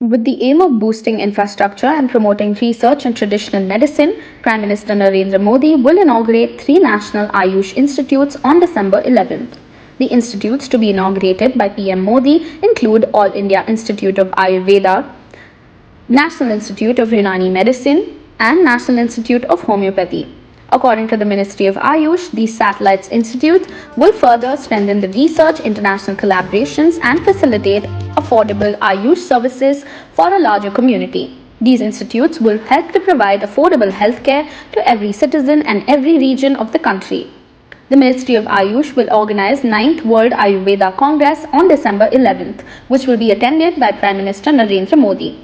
With the aim of boosting infrastructure and promoting research in traditional medicine, Prime Minister Narendra Modi will inaugurate three national Ayush institutes on December 11th. The institutes to be inaugurated by PM Modi include All India Institute of Ayurveda, National Institute of Unani Medicine, and National Institute of Homeopathy. According to the Ministry of Ayush, these satellites institutes will further strengthen the research, international collaborations, and facilitate affordable Ayush services for a larger community. These institutes will help to provide affordable healthcare to every citizen and every region of the country. The Ministry of Ayush will organize 9th World Ayurveda Congress on December 11th, which will be attended by Prime Minister Narendra Modi.